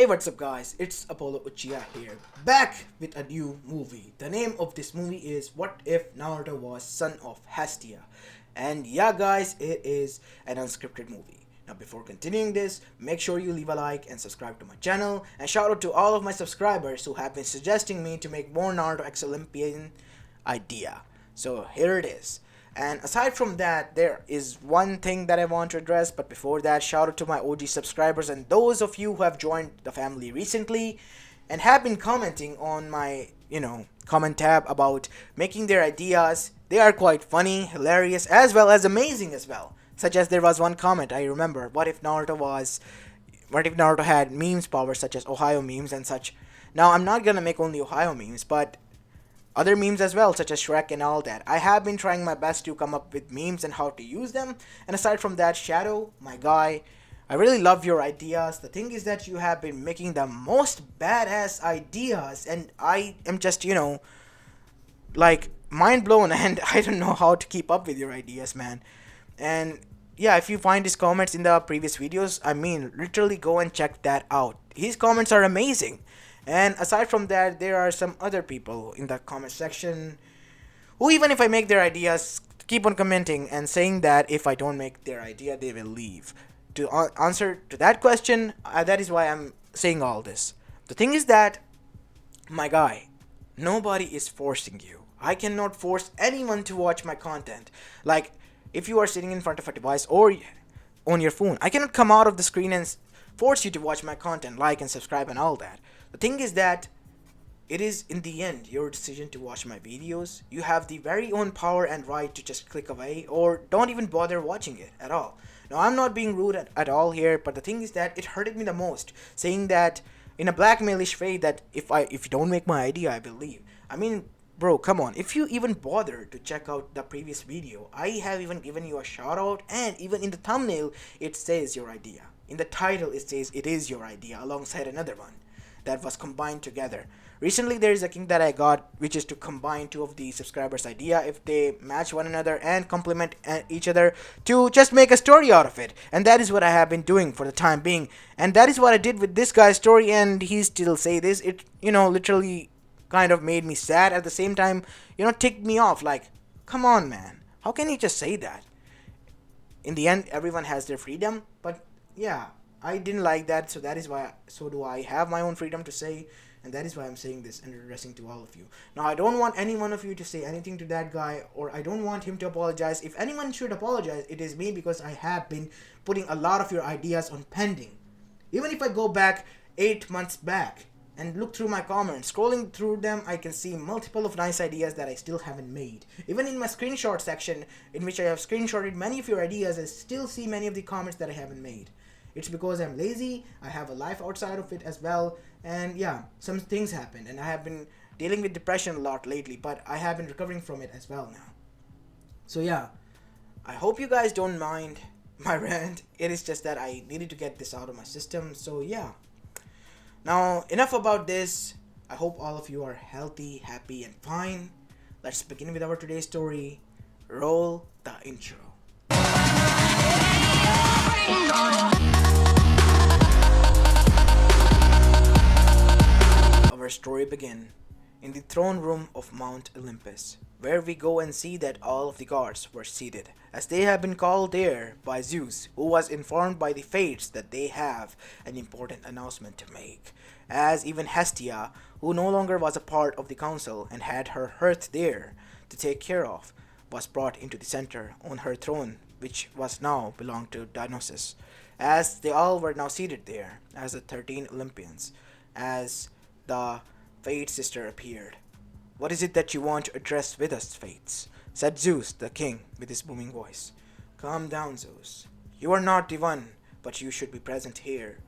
Hey, what's up, guys? It's Apollo Uchiha here, back with a new movie. The name of this movie is What If Naruto Was Son of Hestia? And yeah, guys, it is an unscripted movie. Now, before continuing this, make sure you leave a like and subscribe to my channel. And shout out to all of my subscribers who have been suggesting me to make more Naruto X Olympian idea. So here it is. And aside from that, there is one thing that I want to address. But before that, shout out to my OG subscribers and those of you who have joined the family recently and have been commenting on my, comment tab about making their ideas. They are quite funny, hilarious, as well as amazing as well. Such as there was one comment I remember. What if Naruto had memes powers such as Ohio memes and such? Now I'm not gonna make only Ohio memes, but other memes as well, such as Shrek and all that. I have been trying my best to come up with memes and how to use them. And aside from that, Shadow, my guy, I really love your ideas. The thing is that you have been making the most badass ideas, and I am just, like mind blown, and I don't know how to keep up with your ideas, man. And yeah, if you find his comments in the previous videos, I mean, literally go and check that out. His comments are amazing. And aside from that, there are some other people in the comment section who, even if I make their ideas, keep on commenting and saying that if I don't make their idea, they will leave. To answer to that question, that is why I'm saying all this. The thing is that, my guy, nobody is forcing you. I cannot force anyone to watch my content. Like, if you are sitting in front of a device or on your phone, I cannot come out of the screen and force you to watch my content, like and subscribe and all that. The thing is that it is in the end your decision to watch my videos. You have the very own power and right to just click away or don't even bother watching it at all. Now, I'm not being rude at all here, but the thing is that it hurted me the most, saying that in a blackmailish way that if you don't make my idea, I will leave. I mean, bro, come on. If you even bother to check out the previous video, I have even given you a shout out, and even in the thumbnail it says your idea. In the title it says it is your idea alongside another one that was combined together. Recently there is a king that I got, which is to combine two of the subscribers' idea if they match one another and complement each other to just make a story out of it. And that is what I have been doing for the time being. And that is what I did with this guy's story, and he still say this. It, literally kind of made me sad at the same time, ticked me off. Like, come on, man. How can you just say that? In the end, everyone has their freedom, but yeah, I didn't like that, so that is why. So do I have my own freedom to say, and that is why I'm saying this and addressing to all of you. Now, I don't want any one of you to say anything to that guy, or I don't want him to apologize. If anyone should apologize, it is me, because I have been putting a lot of your ideas on pending. Even if I go back 8 months back and look through my comments, scrolling through them, I can see multiple of nice ideas that I still haven't made. Even in my screenshot section, in which I have screenshotted many of your ideas, I still see many of the comments that I haven't made. It's because I'm lazy, I have a life outside of it as well, and yeah, some things happen, and I have been dealing with depression a lot lately, but I have been recovering from it as well now. So yeah, I hope you guys don't mind my rant. It is just that I needed to get this out of my system, so yeah. Now, enough about this. I hope all of you are healthy, happy, and fine. Let's begin with our today's story. Roll the intro. Our story begins in the throne room of Mount Olympus, where we go and see that all of the gods were seated, as they have been called there by Zeus, who was informed by the fates that they have an important announcement to make, as even Hestia, who no longer was a part of the council and had her hearth there to take care of, was brought into the center on her throne, which was now belonged to Dionysus, as they all were now seated there as the 13 Olympians, as the Fate sister appeared. "What is it that you want to address with us, Fates?" said Zeus the king with his booming voice. "Calm down, Zeus. You are not the one, but you should be present here,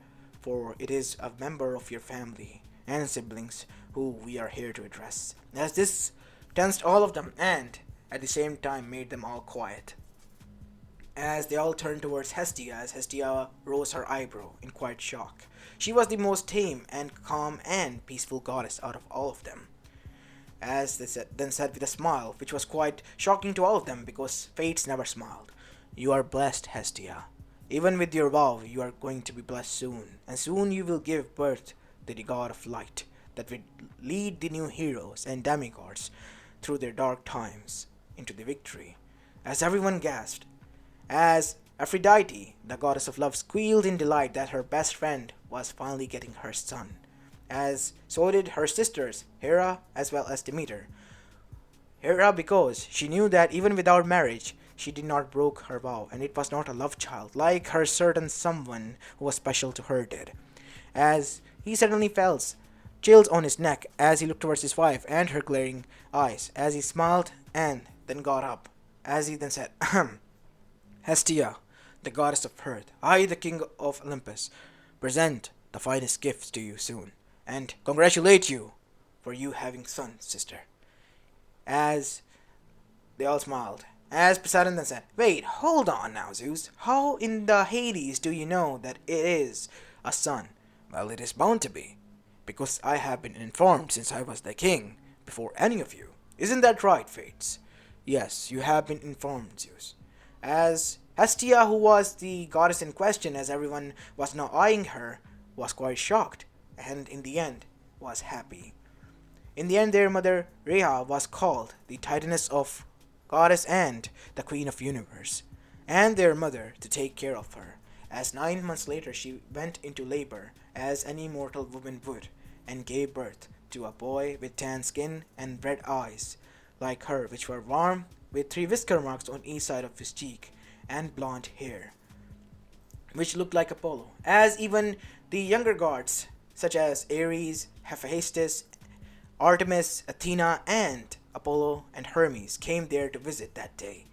for it is a member of your family and siblings who we are here to address." As this tensed all of them and at the same time made them all quiet, as they all turned towards Hestia, as Hestia rose her eyebrow in quiet shock. She was the most tame and calm and peaceful goddess out of all of them. As they then said with a smile, which was quite shocking to all of them, because Fates never smiled, "You are blessed, Hestia. Even with your vow, you are going to be blessed soon, and soon you will give birth to the god of light that will lead the new heroes and demigods through their dark times into the victory. As everyone gasped, as Aphrodite, the goddess of love, squealed in delight that her best friend was finally getting her son, as so did her sisters, Hera as well as Demeter. Hera because she knew that even without marriage, she did not broke her vow, and it was not a love child like her certain someone who was special to her did. As he suddenly felt chills on his neck as he looked towards his wife and her glaring eyes, as he smiled and then got up, as he then said, Ahem, Hestia, the goddess of earth, I, the king of Olympus, present the finest gifts to you soon, and congratulate you for you having son, sister. As they all smiled, as Poseidon then said, Wait, hold on now, Zeus. How in the Hades do you know that it is a son? Well, it is bound to be, because I have been informed since I was the king, before any of you. Isn't that right, Fates? Yes, you have been informed, Zeus. As Hestia, who was the goddess in question, as everyone was now eyeing her, was quite shocked, and in the end was happy. In the end, their mother Rhea was called the Titaness of Goddess and the Queen of Universe, and their mother to take care of her. As 9 months later, she went into labor, as any mortal woman would, and gave birth to a boy with tan skin and red eyes, like her, which were warm, with 3 whisker marks on each side of his cheek, and blonde hair, which looked like Apollo. As even the younger gods, such as Ares, Hephaestus, Artemis, Athena, and Apollo and Hermes, came there to visit that day,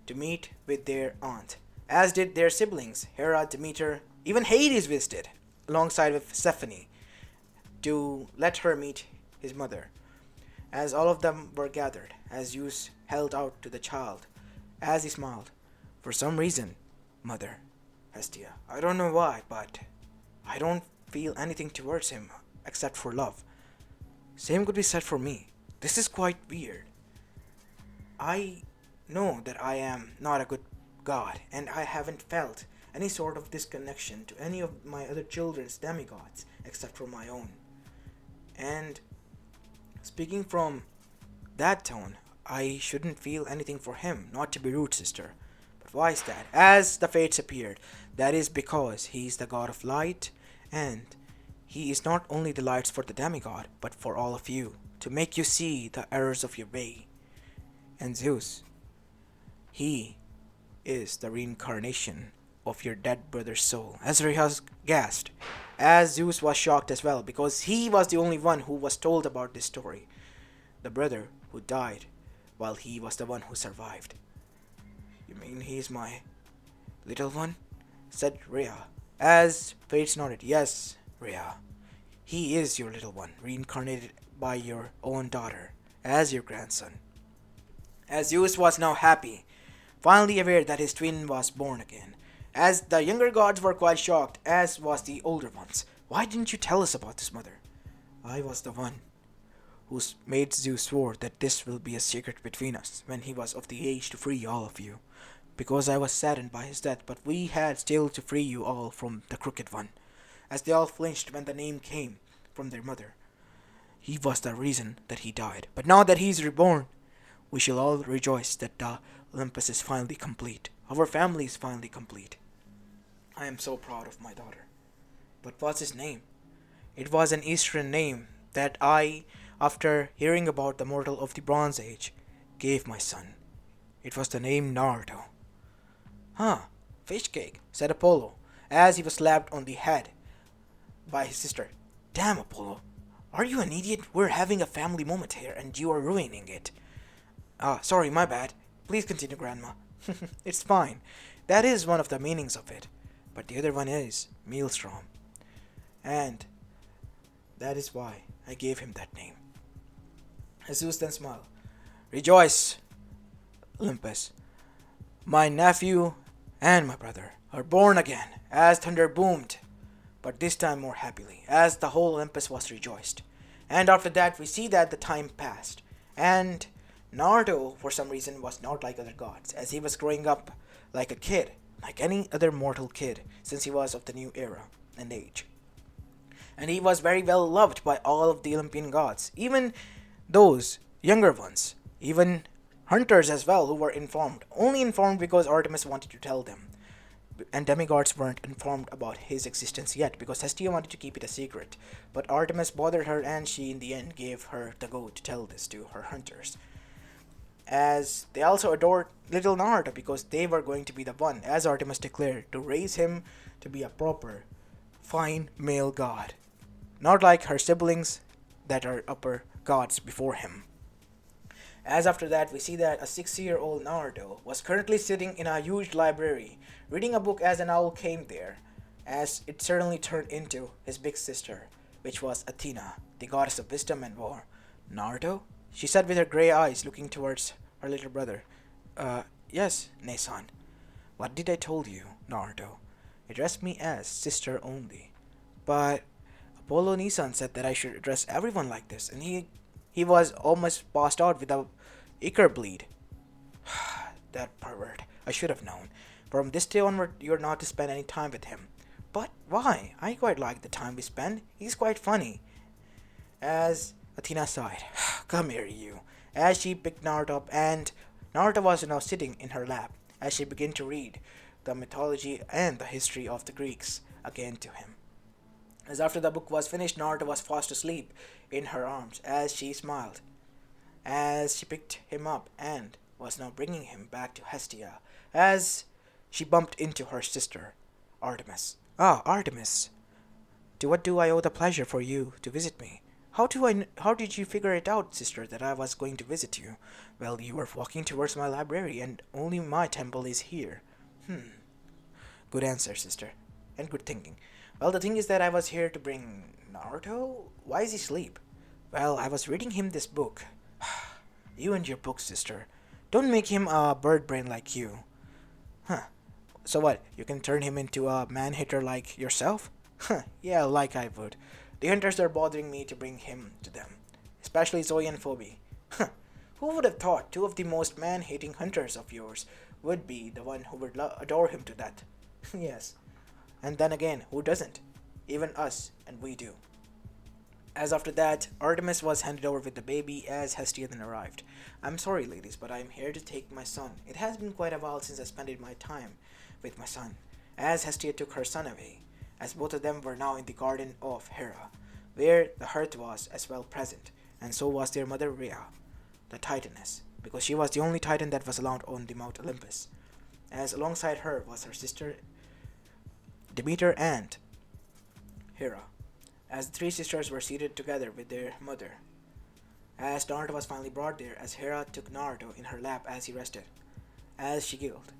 to meet with their aunt, as did their siblings, Hera, Demeter, even Hades visited, alongside with Persephone, to let her meet his mother. As all of them were gathered, as Zeus held out to the child, as he smiled, For some reason, mother, Hestia, I don't know why, but I don't feel anything towards him except for love. Same could be said for me. This is quite weird. I know that I am not a good god, and I haven't felt any sort of disconnection to any of my other children's demigods except for my own. And speaking from that tone, I shouldn't feel anything for him, not to be rude, sister. But why is that? As the fates appeared, that is because he is the god of light, and he is not only the lights for the demigod, but for all of you, to make you see the errors of your way. And Zeus, he is the reincarnation of your dead brother's soul. As Rhea gasped, as Zeus was shocked as well, because he was the only one who was told about this story. The brother who died, while he was the one who survived. You mean he's my little one? Said Rhea, as Fates nodded. Yes, Rhea. He is your little one, reincarnated by your own daughter, as your grandson. As Zeus was now happy, finally aware that his twin was born again. As the younger gods were quite shocked, as was the older ones. Why didn't you tell us about this, mother? I was the one who made Zeus swore that this will be a secret between us when he was of the age to free all of you. Because I was saddened by his death, but we had still to free you all from the crooked one. As they all flinched when the name came from their mother. He was the reason that he died. But now that he is reborn, we shall all rejoice that the Olympus is finally complete. Our family is finally complete. I am so proud of my daughter. But what's his name? It was an Eastern name that I, after hearing about the mortal of the Bronze Age, gave my son. It was the name Naruto. Huh, fish cake, said Apollo, as he was slapped on the head by his sister. Damn, Apollo, are you an idiot? We're having a family moment here, and you are ruining it. Sorry, my bad. Please continue, Grandma. It's fine. That is one of the meanings of it. But the other one is Maelstrom. And that is why I gave him that name. Zeus then smiled. Rejoice, Olympus. My nephew and my brother are born again, as thunder boomed, but this time more happily, as the whole Olympus was rejoiced. And after that, we see that the time passed, and Naruto, for some reason, was not like other gods, as he was growing up like a kid, like any other mortal kid, since he was of the new era and age. And he was very well loved by all of the Olympian gods, even those younger ones, even hunters as well, who were informed, only informed because Artemis wanted to tell them. And demigods weren't informed about his existence yet because Hestia wanted to keep it a secret. But Artemis bothered her, and she in the end gave her the go to tell this to her hunters. As they also adored little Naruto because they were going to be the one, as Artemis declared, to raise him to be a proper, fine male god. Not like her siblings that are upper gods before him. As after that, we see that a 6-year-old Naruto was currently sitting in a huge library, reading a book as an owl came there, as it suddenly turned into his big sister, which was Athena, the goddess of wisdom and war. Naruto? She said with her grey eyes looking towards her little brother. Yes, Nesan. What did I told you, Naruto? Address me as sister only. But Apollo Nisan said that I should address everyone like this, and he was almost passed out with a ichor bleed. That pervert. I should have known. From this day onward, you're not to spend any time with him. But why? I quite like the time we spend. He's quite funny. As Athena sighed, come here, you. As she picked Naruto up, and Naruto was now sitting in her lap, as she began to read the mythology and the history of the Greeks again to him. As after the book was finished, Naruto was fast asleep in her arms, as she smiled, as she picked him up and was now bringing him back to Hestia, as she bumped into her sister, Artemis. Ah, Artemis, to what do I owe the pleasure for you to visit me? How did you figure it out, sister, that I was going to visit you? Well, you were walking towards my library, and only my temple is here. Good answer, sister, and good thinking. Well, the thing is that I was here to bring Naruto. Why is he asleep? Well, I was reading him this book. You and your book, sister. Don't make him a bird brain like you. Huh. So what, you can turn him into a man-hitter like yourself? Yeah, like I would. The hunters are bothering me to bring him to them, especially Zoe and Phoebe. Who would have thought two of the most man-hating hunters of yours would be the one who would adore him to that? Yes. And then again, who doesn't? Even us, and we do. As after that, Artemis was handed over with the baby as Hestia then arrived. I'm sorry, ladies, but I am here to take my son. It has been quite a while since I spent my time with my son. As Hestia took her son away, as both of them were now in the garden of Hera, where the hearth was as well present, and so was their mother Rhea, the Titaness, because she was the only Titan that was allowed on the Mount Olympus. As alongside her was her sister Demeter and Hera, as the three sisters were seated together with their mother. As Naruto was finally brought there, as Hera took Naruto in her lap as he rested, as she giggled.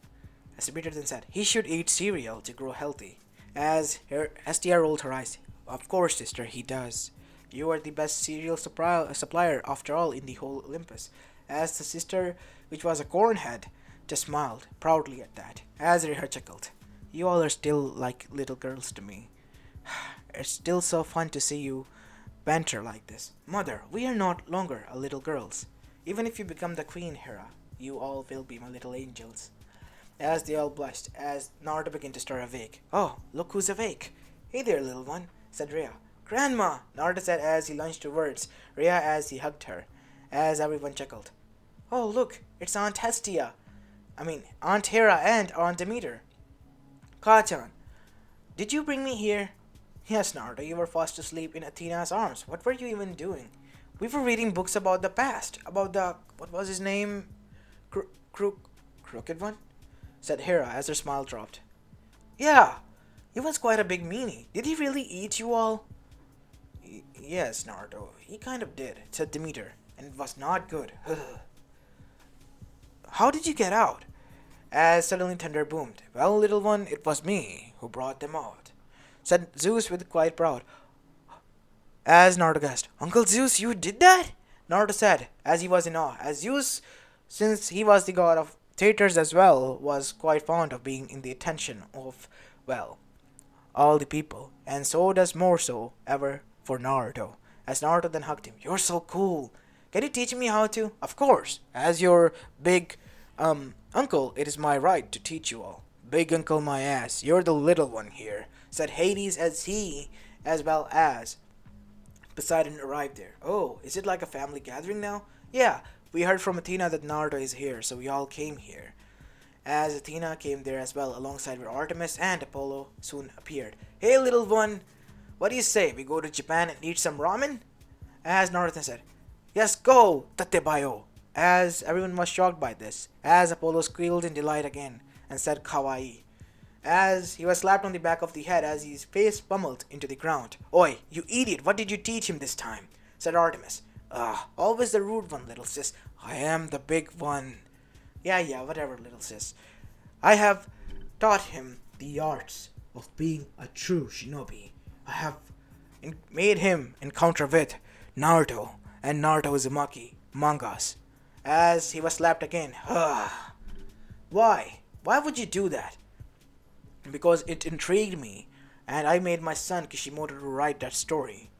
As Demeter then said, he should eat cereal to grow healthy. As Hestia rolled her eyes, of course, sister, he does. You are the best cereal supplier, after all, in the whole Olympus. As the sister, which was a cornhead, just smiled proudly at that, as Rhea chuckled. You all are still like little girls to me. It's still so fun to see you banter like this. Mother, we are not longer a little girls. Even if you become the queen, Hera, you all will be my little angels. As they all blushed, as Naruto began to stir awake. Oh, look who's awake. Hey there, little one, said Rhea. Grandma, Naruto said as he lunged towards Rhea as he hugged her, as everyone chuckled. Oh, look, it's Aunt Hera and Aunt Demeter. Kachan, did you bring me here? Yes, Naruto, you were fast asleep in Athena's arms. What were you even doing? We were reading books about the past, about the, what was his name? Crooked one? Said Hera as her smile dropped. Yeah, he was quite a big meanie. Did he really eat you all? Yes, Naruto, he kind of did, said Demeter, and it was not good. How did you get out? As suddenly thunder boomed. Well, little one, it was me who brought them out, said Zeus with quiet proud. As Naruto gasped, Uncle Zeus, you did that? Naruto said, as he was in awe, as Zeus, since he was the god of theaters as well, was quite fond of being in the attention of, well, all the people, and so does more so ever for Naruto. As Naruto then hugged him, you're so cool. Can you teach me how to? Of course. As your big, uncle, it is my right to teach you all. Big uncle my ass, you're the little one here, said Hades as well as Poseidon arrived there. Oh, is it like a family gathering now? Yeah, we heard from Athena that Naruto is here, so we all came here. As Athena came there as well, alongside with Artemis and Apollo soon appeared. Hey little one, what do you say? We go to Japan and eat some ramen? As Naruto said, yes, go, Tatebayo. As everyone was shocked by this, as Apollo squealed in delight again and said kawaii. As he was slapped on the back of the head as his face pummeled into the ground. Oi, you idiot, what did you teach him this time? Said Artemis. Always the rude one, little sis. I am the big one. Yeah, whatever, little sis. I have taught him the arts of being a true shinobi. I have made him encounter with Naruto and Naruto Uzumaki mangas. As he was slapped again. Why? Why would you do that? Because it intrigued me, and I made my son Kishimoto to write that story.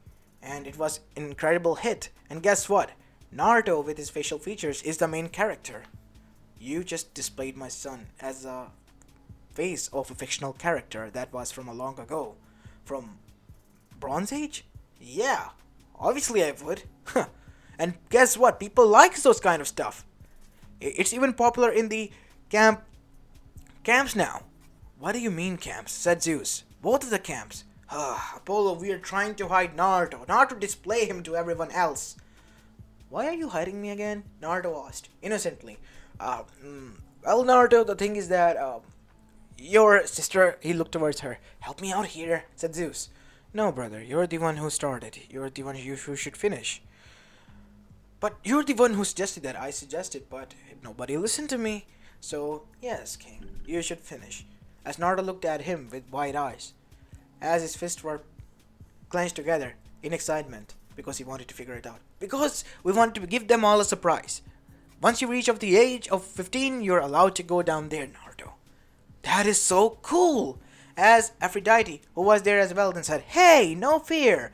And it was an incredible hit. And guess what? Naruto, with his facial features, is the main character. You just displayed my son as a face of a fictional character that was from a long ago. From Bronze Age? Yeah, obviously I would. And guess what? People like those kind of stuff. It's even popular in the camps now. What do you mean camps? Said Zeus. Both of the camps. Apollo, we are trying to hide Naruto, not to display him to everyone else. Why are you hiding me again? Naruto asked, innocently. Well, Naruto, the thing is that, your sister, he looked towards her. Help me out here, said Zeus. No, brother, you're the one who started. You're the one who should finish. But you're the one who suggested that. I suggested, but nobody listened to me. So, yes, King, you should finish. As Naruto looked at him with wide eyes, as his fists were clenched together in excitement, because he wanted to figure it out. Because we wanted to give them all a surprise. Once you reach of the age of 15, you're allowed to go down there, Naruto. That is so cool! As Aphrodite, who was there as well, then said, Hey, no fear!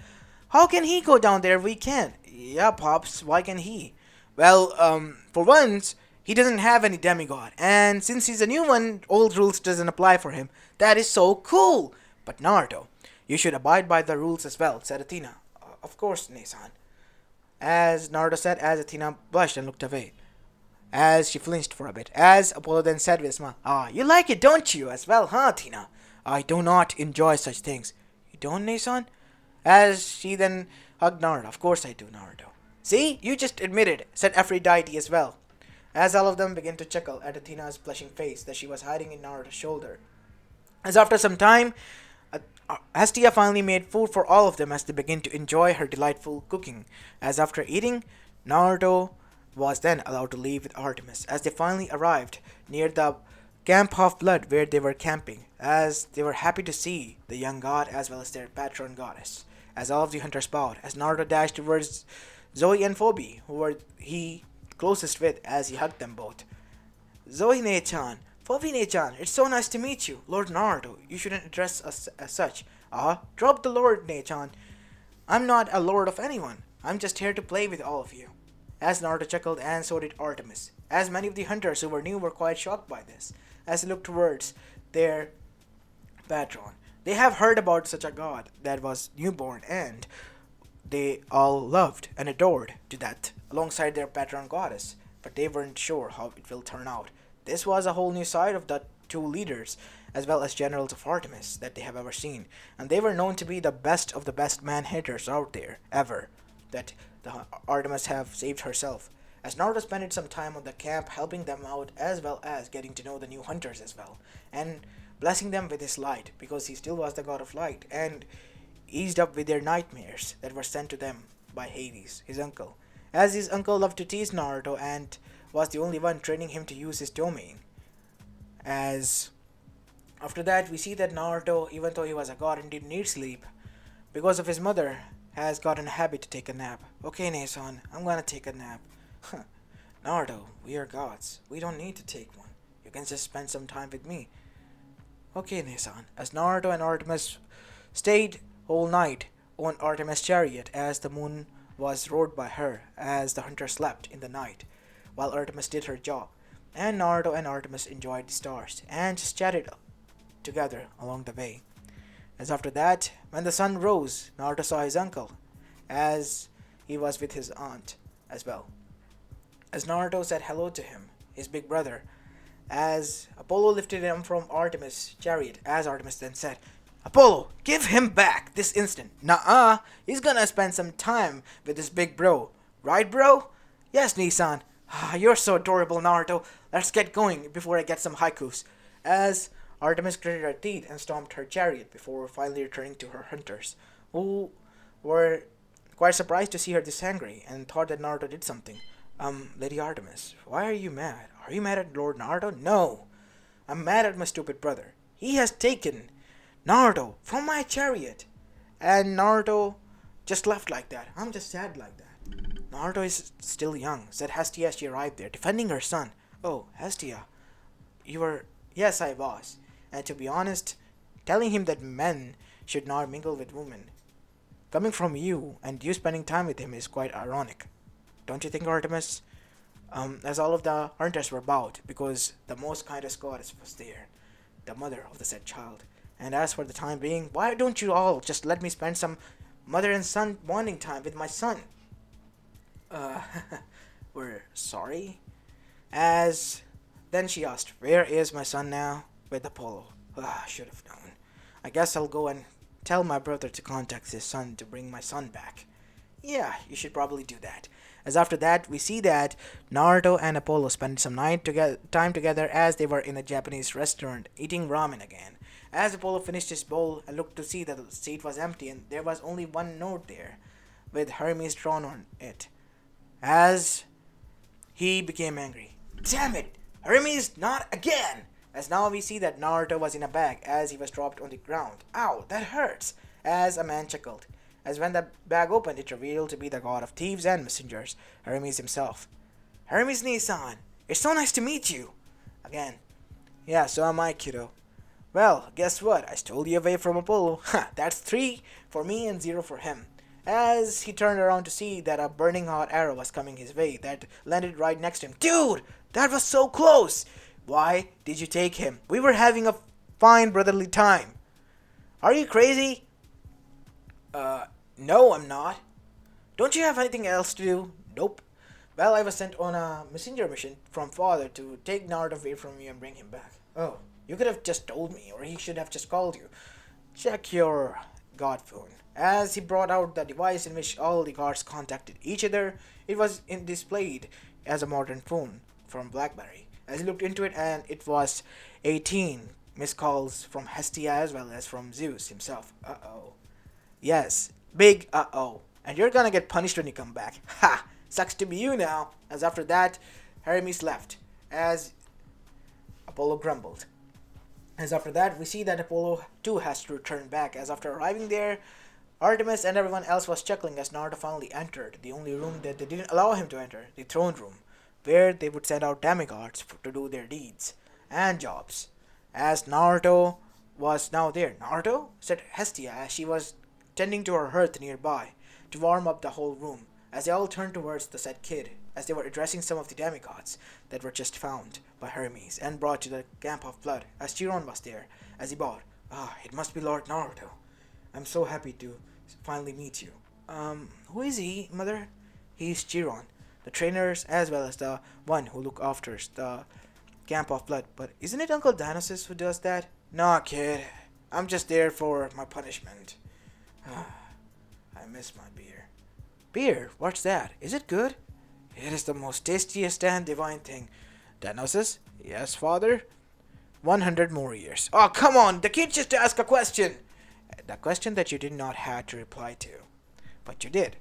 How can he go down there if we can't? Yeah, Pops, why can he? Well, for once, he doesn't have any demigod, and since he's a new one, old rules doesn't apply for him. That is so cool! But Naruto, you should abide by the rules as well, said Athena. Of course, Nesan. As Naruto said, as Athena blushed and looked away. As she flinched for a bit. As Apollo then said with a smile, you like it, don't you, as well, huh, Athena? I do not enjoy such things. You don't, Nesan? As she then hugged Naruto. Of course I do, Naruto. See, you just admitted, said Aphrodite as well. As all of them began to chuckle at Athena's blushing face that she was hiding in Naruto's shoulder. As after some time, Hestia finally made food for all of them as they began to enjoy her delightful cooking. As after eating, Naruto was then allowed to leave with Artemis. As they finally arrived near the Camp of Blood where they were camping, as they were happy to see the young god as well as their patron goddess. As all of the hunters bowed, as Naruto dashed towards Zoe and Phoebe, who were he closest with, as he hugged them both. Zoe Ne-chan, Phoebe Ne-chan, it's so nice to meet you. Lord Naruto, you shouldn't address us as such. Drop the Lord Ne-chan. I'm not a lord of anyone. I'm just here to play with all of you. As Naruto chuckled, and so did Artemis. As many of the hunters who were new were quite shocked by this, as they looked towards their patron. They have heard about such a god that was newborn, and they all loved and adored to that, alongside their patron goddess, but they weren't sure how it will turn out. This was a whole new side of the two leaders, as well as generals of Artemis, that they have ever seen, and they were known to be the best of the best man-haters out there, ever, that the Artemis have saved herself. As Naruto spent some time on the camp helping them out as well as getting to know the new hunters as well, and blessing them with his light, because he still was the god of light, and eased up with their nightmares that were sent to them by Hades, his uncle. As his uncle loved to tease Naruto and was the only one training him to use his domain. As after that, we see that Naruto, even though he was a god and didn't need sleep, because of his mother, has gotten a habit to take a nap. Okay, Nason, I'm gonna take a nap. Naruto, we are gods. We don't need to take one. You can just spend some time with me. Okay, Nason. As Naruto and Artemis stayed all night on Artemis' chariot as the moon was rode by her as the hunter slept in the night, while Artemis did her job. And Naruto and Artemis enjoyed the stars and just chatted together along the way. As after that, when the sun rose, Naruto saw his uncle, as he was with his aunt as well. As Naruto said hello to him, his big brother, as Apollo lifted him from Artemis' chariot, as Artemis then said, Apollo, give him back this instant. Nuh-uh, he's gonna spend some time with his big bro. Right, bro? Yes, Nissan. Ah, you're so adorable, Naruto. Let's get going before I get some haikus. As Artemis gritted her teeth and stomped her chariot before finally returning to her hunters, who were quite surprised to see her this angry and thought that Naruto did something. Lady Artemis, why are you mad? Are you mad at Lord Naruto? No. I'm mad at my stupid brother. He has taken Naruto from my chariot. And Naruto just left like that. I'm just sad like that. Naruto is still young, said Hestia as she arrived there, defending her son. Oh, Hestia, you were... Yes, I was. And to be honest, telling him that men should not mingle with women, coming from you and you spending time with him is quite ironic. Don't you think, Artemis? As all of the hunters were bowed, because the most kindest goddess was there, the mother of the said child. And as for the time being, why don't you all just let me spend some mother and son bonding time with my son? We're sorry? As then she asked, where is my son now? With Apollo. Should have known. I guess I'll go and tell my brother to contact his son to bring my son back. Yeah, you should probably do that. As after that, we see that Naruto and Apollo spent some time together as they were in a Japanese restaurant eating ramen again. As Apollo finished his bowl and looked to see that the seat was empty and there was only one note there, with Hermes drawn on it. As he became angry. Damn it! Hermes, not again! As now we see that Naruto was in a bag as he was dropped on the ground. Ow, that hurts! As a man chuckled. As when the bag opened, it revealed to be the god of thieves and messengers, Hermes himself. Hermes Nissan, it's so nice to meet you! Again. Yeah, so am I, kiddo. Well, guess what? I stole you away from Apollo. Ha, that's 3 for me and 0 for him. As he turned around to see that a burning hot arrow was coming his way that landed right next to him. Dude, that was so close! Why did you take him? We were having a fine brotherly time. Are you crazy? No, I'm not. Don't you have anything else to do? Nope. Well, I was sent on a messenger mission from father to take Naruto away from you and bring him back. Oh, you could have just told me, or he should have just called you. Check your god phone. As he brought out the device in which all the gods contacted each other, it was displayed as a modern phone from BlackBerry. As he looked into it, and it was 18 missed calls from Hestia as well as from Zeus himself. Uh-oh. Yes, big uh-oh. And you're gonna get punished when you come back. Ha! Sucks to be you now. As after that, Hermes left, as Apollo grumbled. As after that, we see that Apollo too has to return back, as after arriving there, Artemis and everyone else was chuckling as Naruto finally entered the only room that they didn't allow him to enter, the throne room, where they would send out demigods to do their deeds and jobs. As Naruto was now there. Naruto? Said Hestia as she was tending to her hearth nearby to warm up the whole room, as they all turned towards the said kid, as they were addressing some of the demigods that were just found by Hermes and brought to the camp of blood, as Chiron was there, as he bowed. It must be Lord Naruto. I'm so happy to finally meet you. Who is he, mother? He's Chiron, the trainers as well as the one who look after the camp of blood. But isn't it Uncle Dionysus who does that? Nah, kid. I'm just there for my punishment. I miss my beer. Beer? What's that? Is it good? It is the most tastiest and divine thing. Dionysus? Yes, father? 100 more years. Oh, come on! The kid just asked a question! The question that you did not have to reply to. But you did.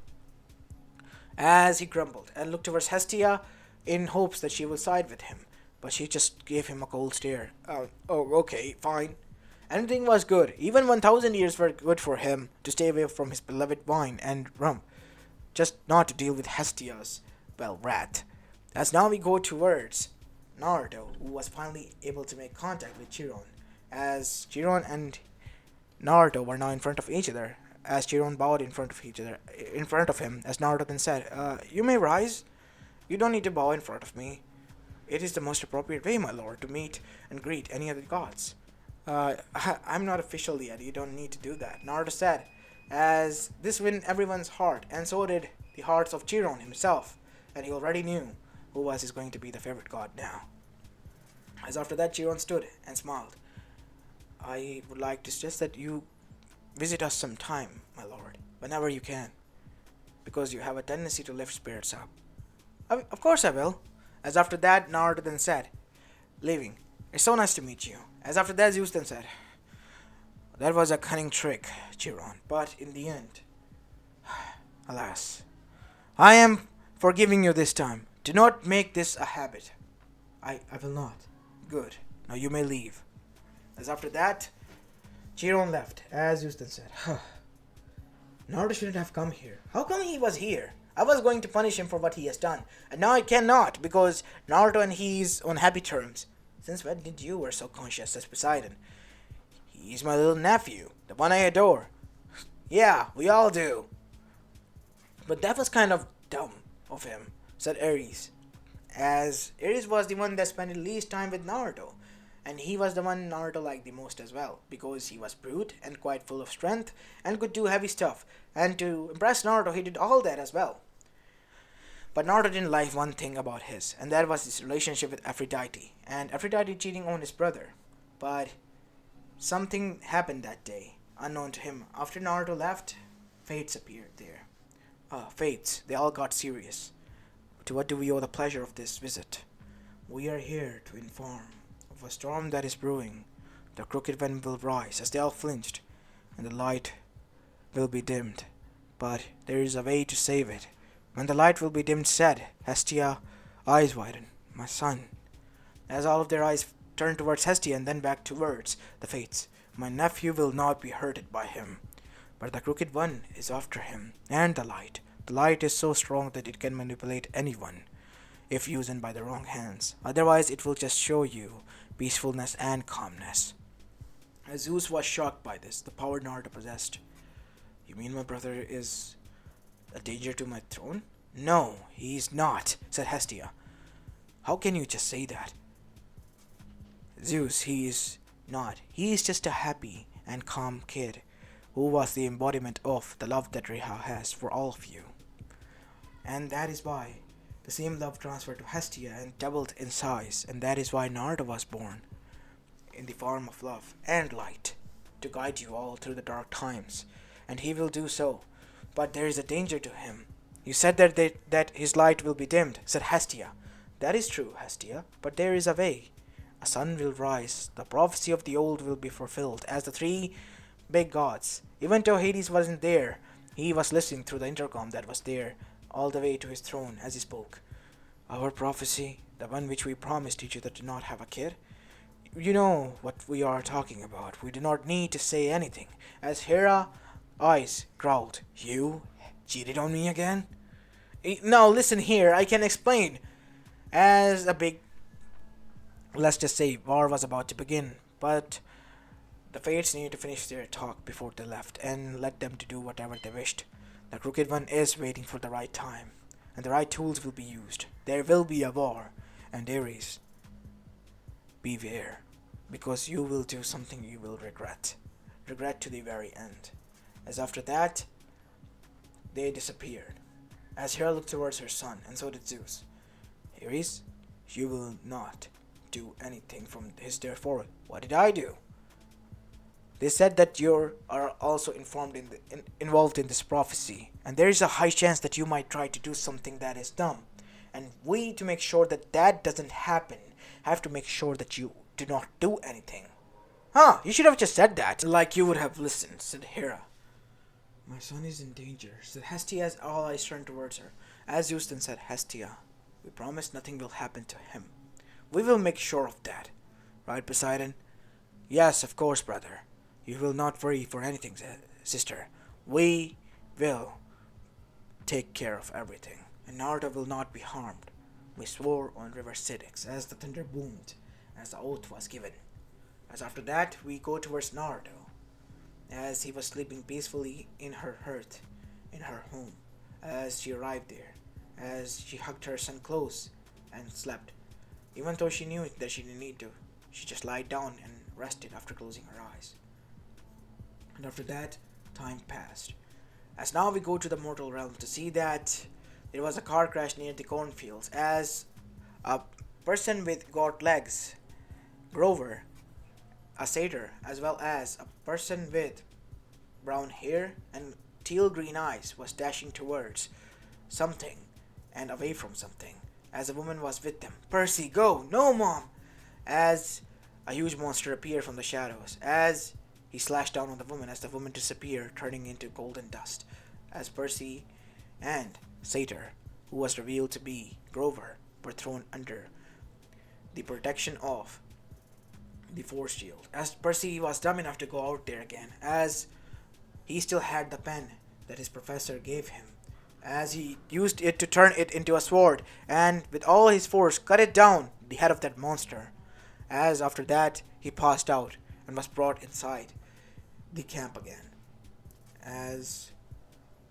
As he grumbled and looked towards Hestia in hopes that she will side with him. But she just gave him a cold stare. Oh, okay, fine. Anything was good. Even 1,000 years were good for him to stay away from his beloved wine and rum. Just not to deal with Hestia's, well, wrath. As now we go towards Naruto, who was finally able to make contact with Chiron. As Chiron and Naruto were now in front of each other. As Chiron bowed in front of him, as Naruto then said, you may rise. You don't need to bow in front of me. It is the most appropriate way, my lord, to meet and greet any of the gods. I'm not official yet. You don't need to do that. Naruto said, as this win everyone's heart, and so did the hearts of Chiron himself, and he already knew who was his going to be the favorite god now. As after that, Chiron stood and smiled. I would like to suggest that you visit us sometime, my lord, whenever you can, because you have a tendency to lift spirits up. Of course I will. As after that, Naruto then said, leaving, it's so nice to meet you. As after that, Zeus then said, that was a cunning trick, Chiron, but in the end, alas, I am forgiving you this time. Do not make this a habit. I will not. Good. Now you may leave. As after that, Chiron left, as Zeus then said, Naruto shouldn't have come here. How come he was here? I was going to punish him for what he has done, and now I cannot because Naruto and he's on happy terms. Since when did you were so conscious as Poseidon? He's my little nephew, the one I adore. Yeah, we all do. But that was kind of dumb of him, said Ares, as Ares was the one that spent the least time with Naruto, and he was the one Naruto liked the most as well, because he was brute and quite full of strength and could do heavy stuff, and to impress Naruto he did all that as well. But Naruto didn't like one thing about his, and that was his relationship with Aphrodite, and Aphrodite cheating on his brother. But something happened that day, unknown to him. After Naruto left, fates appeared there. Fates, they all got serious. To what do we owe the pleasure of this visit? We are here to inform of a storm that is brewing. The crooked one will rise as they all flinched, and the light will be dimmed. But there is a way to save it. When the light will be dimmed, said Hestia, eyes widen, my son. As all of their eyes turned towards Hestia and then back towards the Fates, my nephew will not be hurted by him. But the crooked one is after him, and the light. The light is so strong that it can manipulate anyone, if used by the wrong hands. Otherwise, it will just show you peacefulness and calmness. As Zeus was shocked by this, the power Naruto possessed. You mean my brother is a danger to my throne? No, he's not, said Hestia. How can you just say that? Zeus, he is not. He is just a happy and calm kid who was the embodiment of the love that Reha has for all of you. And that is why the same love transferred to Hestia and doubled in size, and that is why Naruto was born in the form of love and light to guide you all through the dark times, and he will do so. But there is a danger to him. You said that his light will be dimmed, said Hestia. That is true, Hestia, but there is a way. A sun will rise, the prophecy of the old will be fulfilled, as the three big gods. Even though Hades wasn't there, he was listening through the intercom that was there, all the way to his throne as he spoke. Our prophecy, the one which we promised each other to not have a kid? You know what we are talking about. We do not need to say anything, as Hera eyes growled. You cheated on me again? Now listen here, I can explain. As a big, let's just say, war was about to begin, but the Fates needed to finish their talk before they left and let them to do whatever they wished. The Crooked One is waiting for the right time, and the right tools will be used. There will be a war, and Ares, beware, because you will do something you will regret. Regret to the very end. As after that, they disappeared. As Hera looked towards her son, and so did Zeus. Ares, you will not do anything from his therefore. What did I do? They said that you are also involved in this prophecy, and there is a high chance that you might try to do something that is dumb. And we, to make sure that that doesn't happen, have to make sure that you do not do anything. You should have just said that, like you would have listened, said Hera. My son is in danger, said Hestia as all eyes turned towards her. As Zeus then said, Hestia, we promise nothing will happen to him. We will make sure of that. Right, Poseidon? Yes, of course, brother. You will not worry for anything, sister. We will take care of everything, and Naruto will not be harmed. We swore on River Styx as the thunder boomed, as the oath was given. As after that, we go towards Naruto, as he was sleeping peacefully in her hearth, in her home, as she arrived there, as she hugged her son close and slept. Even though she knew that she didn't need to, she just lied down and rested after closing her eyes. And after that, time passed. As now we go to the mortal realm to see that there was a car crash near the cornfields as a person with goat legs, Grover, a satyr, as well as a person with brown hair and teal green eyes was dashing towards something and away from something as a woman was with them. Percy, go! No, Mom! As a huge monster appeared from the shadows as he slashed down on the woman as the woman disappeared, turning into golden dust. As Percy and Satyr, who was revealed to be Grover, were thrown under the protection of the force shield. As Percy was dumb enough to go out there again, as he still had the pen that his professor gave him, as he used it to turn it into a sword, and with all his force cut it down the head of that monster. As after that he passed out and was brought inside the camp again. As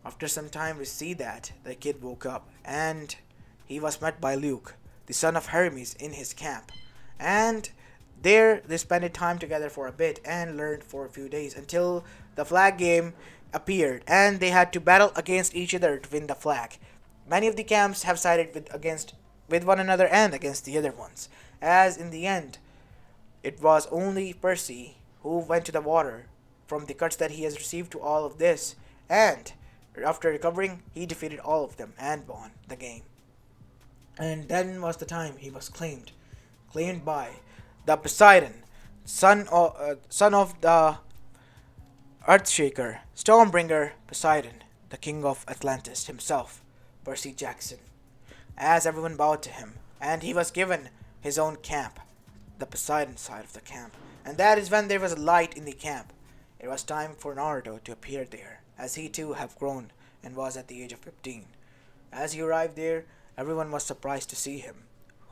after some time we see that the kid woke up and he was met by Luke, the son of Hermes, in his camp. And there they spent time together for a bit and learned for a few days until the flag game appeared and they had to battle against each other to win the flag. Many of the camps have sided with one another and against the other ones. As in the end, it was only Percy who went to the water from the cuts that he has received to all of this, and after recovering, he defeated all of them and won the game. And then was the time he was claimed by the Poseidon, son of the Earthshaker, Stormbringer Poseidon, the king of Atlantis himself, Percy Jackson. As everyone bowed to him, and he was given his own camp, the Poseidon side of the camp, and that is when there was a light in the camp. It was time for Naruto to appear there, as he too have grown and was at the age of 15. As he arrived there, everyone was surprised to see him.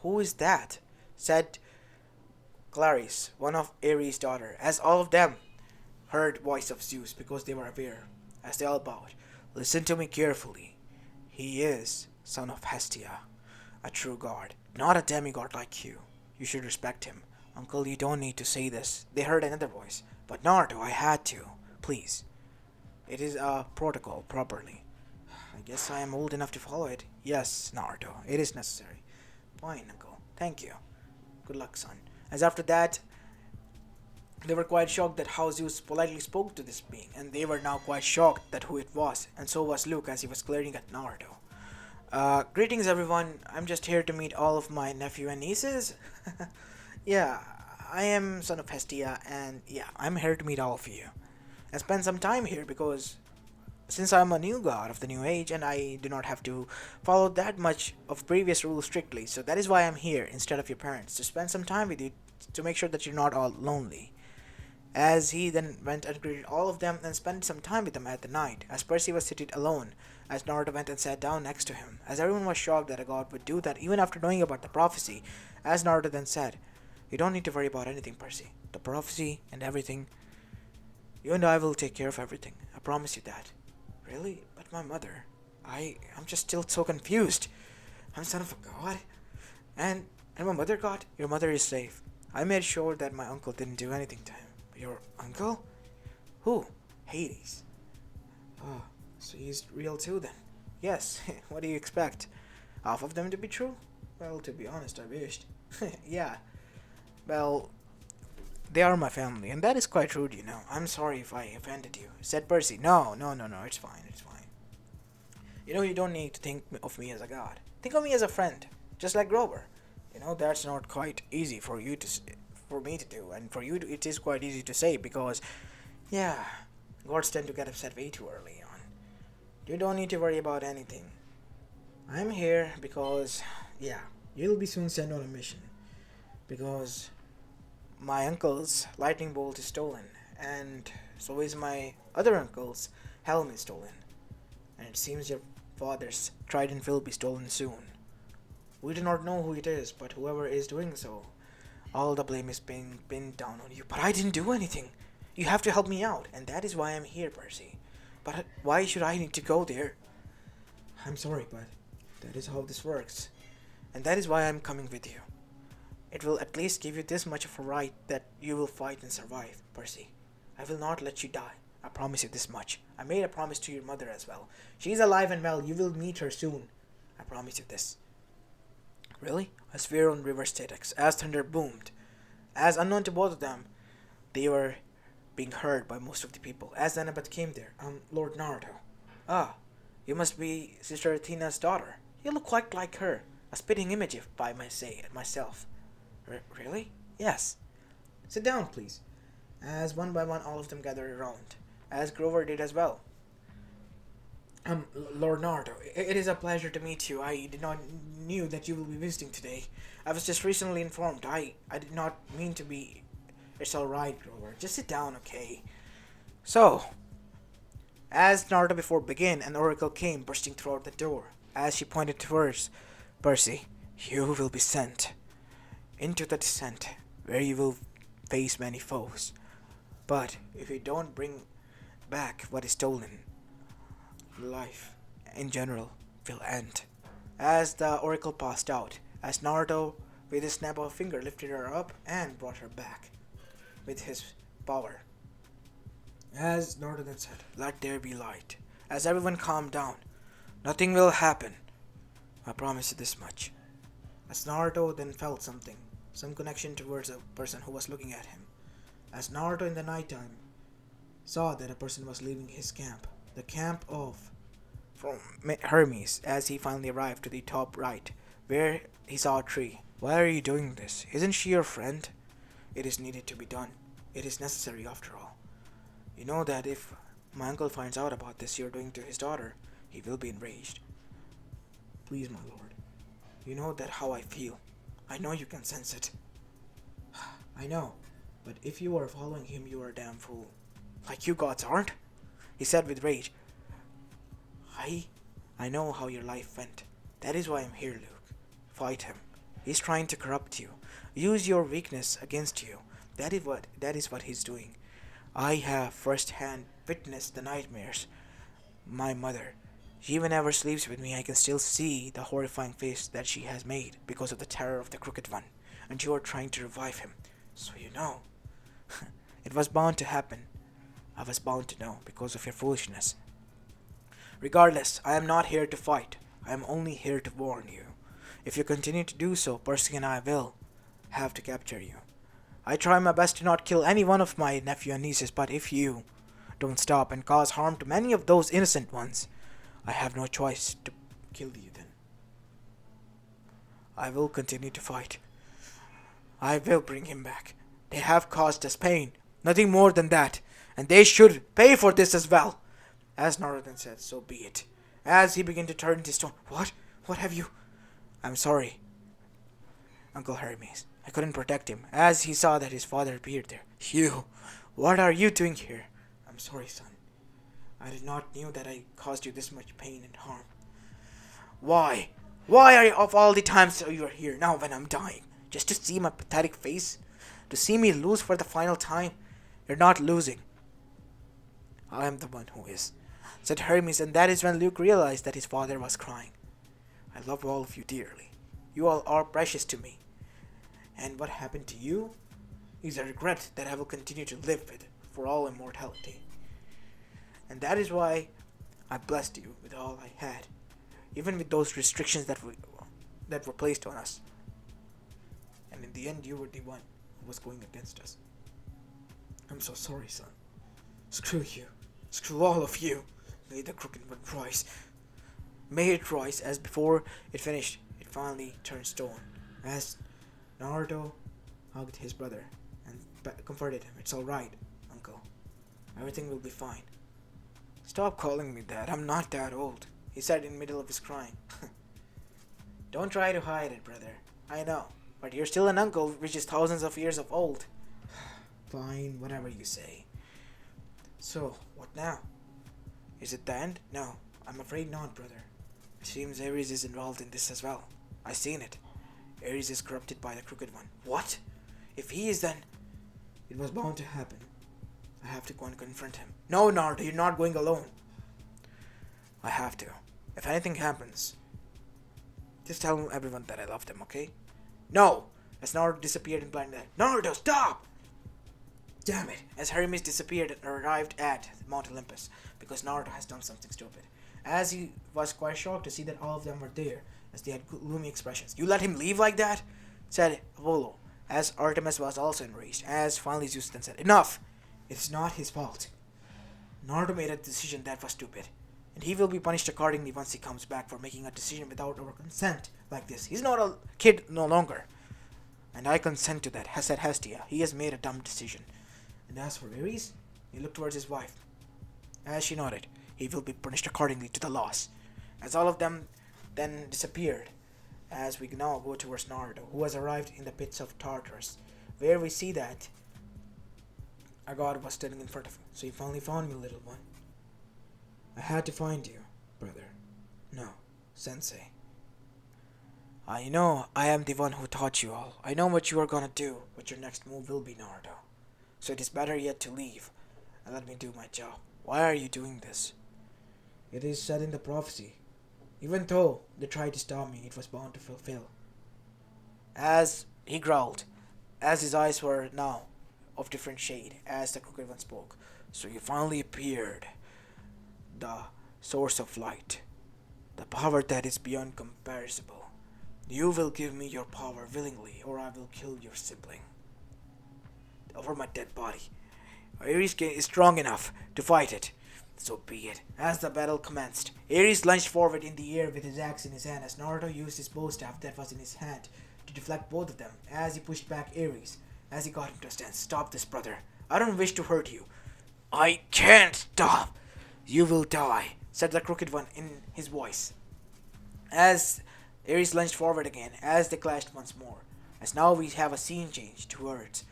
"Who is that?" said Clarice, one of Ares' daughter, as all of them heard voice of Zeus because they were aware, as they all bowed. "Listen to me carefully. He is son of Hestia, a true god, not a demigod like you. You should respect him. Uncle, you don't need to say this." They heard another voice. "But Naruto, I had to. Please. It is a protocol properly." "I guess I am old enough to follow it." "Yes, Naruto, it is necessary." "Fine, uncle. Thank you. Good luck, son." As after that, they were quite shocked that how Zeus politely spoke to this being, and they were now quite shocked that who it was, and so was Luke as he was glaring at Naruto. Greetings everyone, I'm just here to meet all of my nephew and nieces." "Yeah, I am son of Hestia, and yeah, I'm here to meet all of you and spend some time here because since I'm a new god of the new age and I do not have to follow that much of previous rules strictly, so that is why I'm here instead of your parents, to spend some time with you to make sure that you're not all lonely." As he then went and greeted all of them and spent some time with them at the night, as Percy was seated alone, as Naruto went and sat down next to him, as everyone was shocked that a god would do that even after knowing about the prophecy, as Naruto then said, "You don't need to worry about anything, Percy. The prophecy and everything, you and I will take care of everything. I promise you that." "Really? But my mother, I'm just still so confused. I'm son of a god? And my mother god?" "Your mother is safe. I made sure that my uncle didn't do anything to him." "Your uncle? Who?" "Hades." "Oh, so he's real too then?" "Yes, what do you expect? Half of them to be true?" "Well, to be honest, I wished." "Yeah, well, they are my family, and that is quite rude, you know. I'm sorry if I offended you," said Percy. No, it's fine, it's fine. You know, you don't need to think of me as a god. Think of me as a friend, just like Grover. You know, that's not quite easy for me to do, and for you, it is quite easy to say because, yeah, gods tend to get upset way too early on. You don't need to worry about anything. I'm here because, yeah, you'll be soon sent on a mission because my uncle's lightning bolt is stolen, and so is my other uncle's helm is stolen, and it seems your father's trident will be stolen soon. We do not know who it is, but whoever is doing so, all the blame is being pinned down on you. But I didn't do anything. You have to help me out, and that is why I'm here, Percy. But why should I need to go there? I'm sorry, but that is how this works, and that is why I'm coming with you. It will at least give you this much of a right that you will fight and survive, Percy. I will not let you die. I promise you this much. I made a promise to your mother as well. She's alive and well. You will meet her soon. I promise you this. Really? A sphere on river statics. As thunder boomed. As unknown to both of them, they were being heard by most of the people. As Annabeth came there, Lord Naruto. Ah, you must be Sister Athena's daughter. You look quite like her. A spitting image, if I may say it myself. Really? Yes. Sit down, please. As one by one all of them gathered around, as Grover did as well. Lord Naruto, it is a pleasure to meet you. I did not knew that you will be visiting today. I was just recently informed. I did not mean to be. It's all right, Grover. Just sit down, okay? So, as Naruto before began, an oracle came bursting through the door. As she pointed towards Percy, you will be sent into the descent, where you will face many foes. But if you don't bring back what is stolen, life in general will end. As the oracle passed out, as Naruto with a snap of a finger lifted her up and brought her back with his power. As Naruto then said, let there be light. As everyone calmed down, nothing will happen. I promise you this much. As Naruto then felt something, some connection towards a person who was looking at him. As Naruto in the nighttime saw that a person was leaving his camp, the camp of from Hermes, as he finally arrived to the top right, where he saw a tree. Why are you doing this? Isn't she your friend? It is needed to be done. It is necessary after all. You know that if my uncle finds out about this you're doing to his daughter, he will be enraged. Please, my lord. You know that how I feel. I know you can sense it. I know, but if you are following him, you are a damn fool. Like you gods aren't? He said with rage. I know how your life went. That is why I'm here, Luke. Fight him. He's trying to corrupt you. Use your weakness against you. That is what he's doing. I have first-hand witnessed the nightmares. My mother, she whenever sleeps with me, I can still see the horrifying face that she has made because of the terror of the Crooked One. And you are trying to revive him. So you know. It was bound to happen. I was bound to know because of your foolishness. Regardless, I am not here to fight. I am only here to warn you. If you continue to do so, Percy and I will have to capture you. I try my best to not kill any one of my nephew and nieces, but if you don't stop and cause harm to many of those innocent ones, I have no choice to kill you then. I will continue to fight. I will bring him back. They have caused us pain, nothing more than that, and they should pay for this as well. As Naruto said, so be it. As he began to turn to stone, What? What have you? I'm sorry, Uncle Hermes. I couldn't protect him, as he saw that his father appeared there. You, what are you doing here? I'm sorry, son. I did not know that I caused you this much pain and harm. Why? Why are you of all the times you are here now when I'm dying? Just to see my pathetic face? To see me lose for the final time? You're not losing. I am the one who is, said Hermes, and that is when Luke realized that his father was crying. I love all of you dearly. You all are precious to me. And what happened to you is a regret that I will continue to live with for all immortality. And that is why I blessed you with all I had, even with those restrictions that were placed on us. And in the end, you were the one who was going against us. I'm so sorry, son. Screw you. Screw all of you. May the Crooked One rise. May it rise. As before it finished, it finally turned stone. As Naruto hugged his brother and comforted him. It's alright, uncle. Everything will be fine. Stop calling me that. I'm not that old, he said in the middle of his crying. Don't try to hide it, brother. I know, but you're still an uncle which is thousands of years of old. Fine, whatever you say. So, what now? Is it the end? No, I'm afraid not, brother. It seems Ares is involved in this as well. I seen it. Ares is corrupted by the Crooked One. What? If he is, then it was bound to happen. I have to go and confront him. No, Naruto, you're not going alone. I have to. If anything happens, just tell everyone that I love them, okay? No! as Naruto disappeared in blind light. Naruto, stop! Damn it! As Hermes disappeared and arrived at Mount Olympus, because Naruto has done something stupid. As he was quite shocked to see that all of them were there, as they had gloomy expressions. You let him leave like that? Said Apollo, as Artemis was also enraged, as finally Zeus then said, Enough! It's not his fault. Naruto made a decision that was stupid, and he will be punished accordingly once he comes back for making a decision without our consent like this. He's not a kid no longer. And I consent to that, said Hestia. He has made a dumb decision. And as for Ares, he looked towards his wife. As she nodded, he will be punished accordingly to the laws. As all of them then disappeared, as we now go towards Naruto, who has arrived in the pits of Tartarus, where we see that a god was standing in front of him. So you finally found me, little one. I had to find you, brother. No, sensei. I know I am the one who taught you all. I know what you are gonna do, what your next move will be, Naruto. So it is better yet to leave and let me do my job. Why are you doing this? It is said in the prophecy. Even though they tried to stop me, it was bound to fulfill. As he growled, as his eyes were now of different shade, as the crooked one spoke. So you finally appeared, the source of light, the power that is beyond comparison. You will give me your power willingly, or I will kill your sibling. Over my dead body. Ares is strong enough to fight it. So be it. As the battle commenced, Ares lunged forward in the air with his axe in his hand as Naruto used his bow staff that was in his hand to deflect both of them as he pushed back Ares. As he got him to a stance. Stop this, brother. I don't wish to hurt you. I can't stop. You will die, said the crooked one in his voice. As Ares lunged forward again, as they clashed once more. As now we have a scene change towards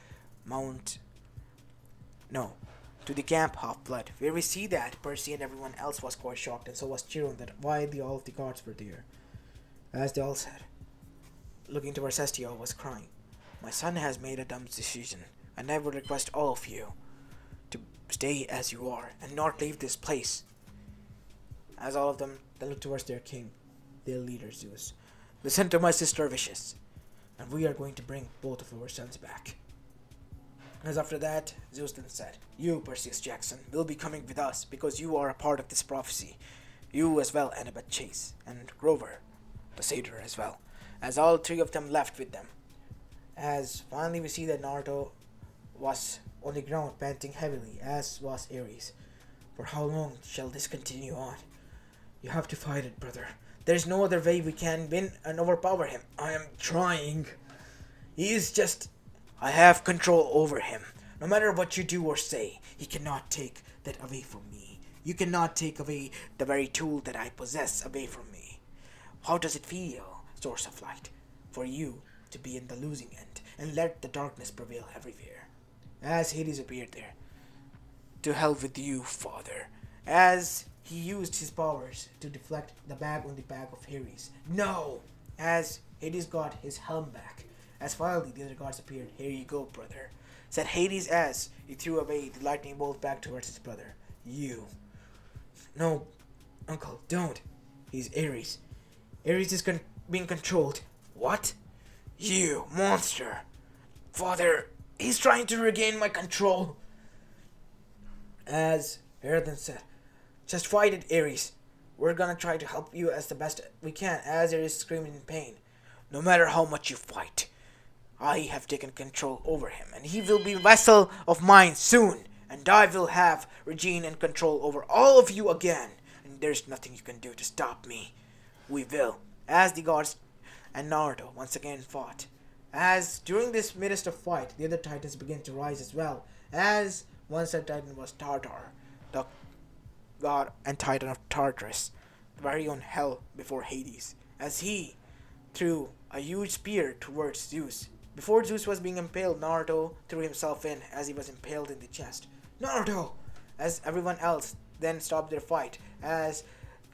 to the camp Half-Blood, where we see that Percy and everyone else was quite shocked, and so was Chiron that why all of the gods were there. As they all said, looking towards Hestia was crying. My son has made a dumb decision, and I would request all of you to stay as you are and not leave this place. As all of them then looked towards their king, their leader Zeus. Listen to my sister wishes, and we are going to bring both of our sons back. As after that, Zeus then said, You, Perseus Jackson, will be coming with us because you are a part of this prophecy. You as well, Annabeth Chase, and Grover, the satyr as well. As all three of them left with them. As finally we see that Naruto was on the ground panting heavily, as was Ares. For how long shall this continue on? You have to fight it, brother. There is no other way we can win and overpower him. I am trying. He is just... I have control over him. No matter what you do or say, he cannot take that away from me. You cannot take away the very tool that I possess away from me. How does it feel, source of light, for you to be in the losing end and let the darkness prevail everywhere? As Hades appeared there. To hell with you, father. As he used his powers to deflect the bag on the back of Ares. No! As Hades got his helm back. As finally the other gods appeared. Here you go, brother, said Hades as he threw away the lightning bolt back towards his brother. You. No, uncle, don't. He's Ares. Ares is being controlled. What? You, monster. Father, he's trying to regain my control. As Hera then said, just fight it, Ares. We're gonna try to help you as the best we can, as Ares screamed in pain. No matter how much you fight, I have taken control over him, and he will be a vessel of mine soon, and I will have regime and control over all of you again, and there's nothing you can do to stop me. We will. As the gods and Naruto once again fought. As during this midst of fight, the other titans began to rise as well, as one said titan was Tartar, the god and titan of Tartarus, the very own hell before Hades, as he threw a huge spear towards Zeus. Before Zeus was being impaled, Naruto threw himself in as he was impaled in the chest. Naruto! As everyone else then stopped their fight, as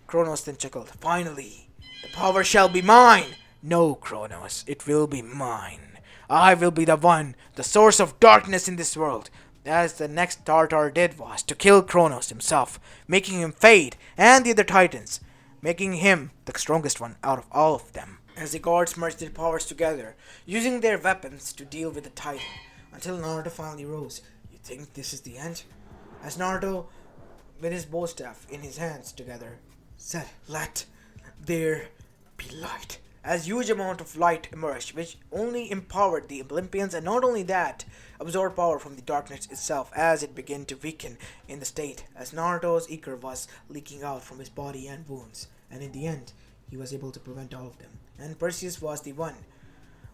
Kronos then chuckled. Finally, the power shall be mine! No, Kronos, it will be mine. I will be the one, the source of darkness in this world. As the next Tartar did was to kill Kronos himself, making him fade, and the other titans, making him the strongest one out of all of them. as the gods merged their powers together, using their weapons to deal with the Titan, until Naruto finally rose. You think this is the end? As Naruto, with his bow staff in his hands together, said, "Let there be light." As huge amount of light emerged, which only empowered the Olympians, and not only that, absorbed power from the darkness itself as it began to weaken in the state, as Naruto's ichor was leaking out from his body and wounds, and in the end, he was able to prevent all of them. And Perseus was the one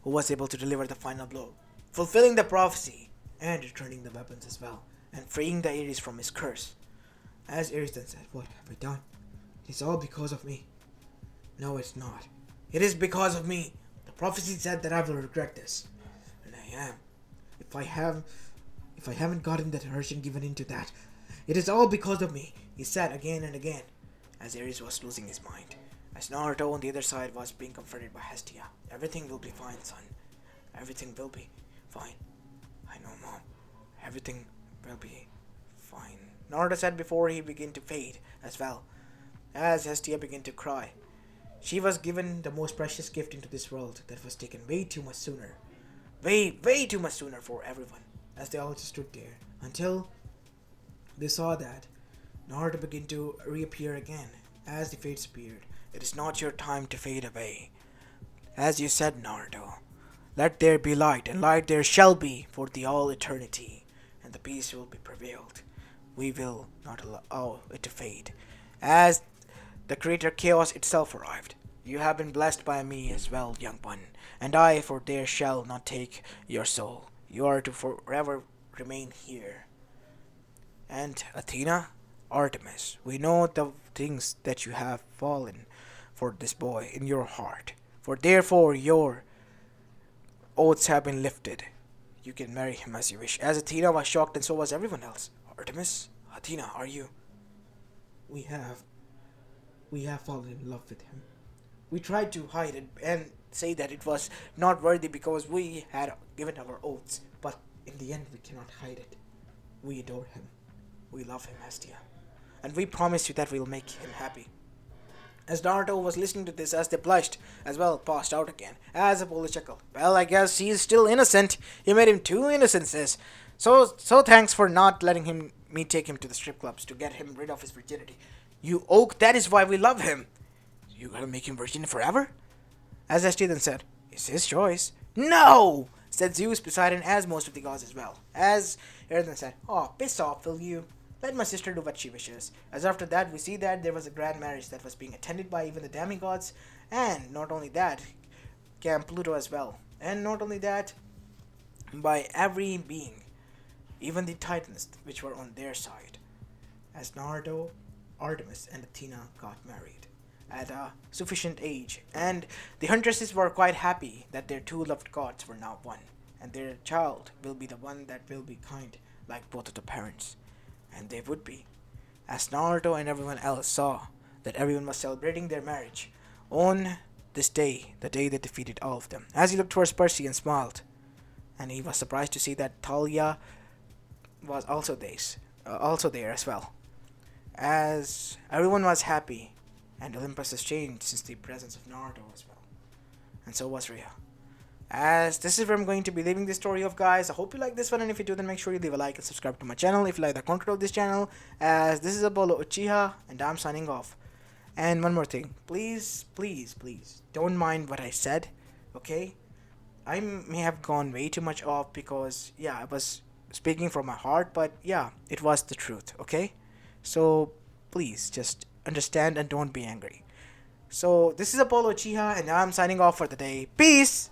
who was able to deliver the final blow, fulfilling the prophecy and returning the weapons as well, and freeing the Ares from his curse. As Ares then said, "What have I done? It's all because of me." "No, it's not. It is because of me. The prophecy said that I will regret this. And I am. If I haven't gotten that urge given into that, it is all because of me," he said again and again, as Ares was losing his mind. As Naruto on the other side was being comforted by Hestia. "Everything will be fine, son. Everything will be fine. I know, Mom. Everything will be fine," Naruto said before he began to fade as well, as Hestia began to cry. She was given the most precious gift into this world that was taken way too much sooner. Way too much sooner for everyone, as they all just stood there until they saw that Naruto began to reappear again as the fates appeared. "It is not your time to fade away. As you said, Naruto, let there be light, and light there shall be for the all eternity, and the peace will be prevailed. We will not allow it to fade. As the creator chaos itself arrived. You have been blessed by me as well, young one, and I, for there shall not take your soul. You are to forever remain here. And Athena, Artemis, we know the things that you have fallen for this boy in your heart, for therefore your oaths have been lifted. You can marry him as you wish." As Athena was shocked, and so was everyone else. "Artemis? Athena, are you?" We have fallen in love with him. We tried to hide it and say that it was not worthy because we had given our oaths, but in the end we cannot hide it. We adore him. We love him, Hestia. And we promise you that we'll make him happy." As Naruto was listening to this, as they blushed, as well passed out again, as Apollo chuckled. "Well, I guess he's still innocent. You made him two innocences. So thanks for not letting me take him to the strip clubs to get him rid of his virginity. You oak, that is why we love him. You gotta make him virgin forever?" As Hestia then said, "It's his choice." "No!" said Zeus, Poseidon, as most of the gods as well. As Ares then said, "Oh, piss off, will you? Let my sister do what she wishes." As after that, we see that there was a grand marriage that was being attended by even the demigods, and not only that, Camp Pluto as well. And not only that, by every being, even the Titans, which were on their side. As Naruto, Artemis, and Athena got married at a sufficient age, and the huntresses were quite happy that their two loved gods were now one, and their child will be the one that will be kind like both of the parents. And they would be, as Naruto and everyone else saw that everyone was celebrating their marriage on this day, the day they defeated all of them. As he looked towards Percy and smiled, and he was surprised to see that Thalia was also there as well. As everyone was happy, and Olympus has changed since the presence of Naruto as well, and so was Rhea. As this is where I'm going to be leaving this story off, guys. I hope you like this one, and if you do, then make sure you leave a like and subscribe to my channel if you like the content of this channel. As this is Apollo Uchiha, and I'm signing off. And one more thing, please don't mind what I said, okay? I may have gone way too much off because I was speaking from my heart, but it was the truth, okay? So please just understand and don't be angry. So this is Apollo Uchiha, and I'm signing off for the day. Peace.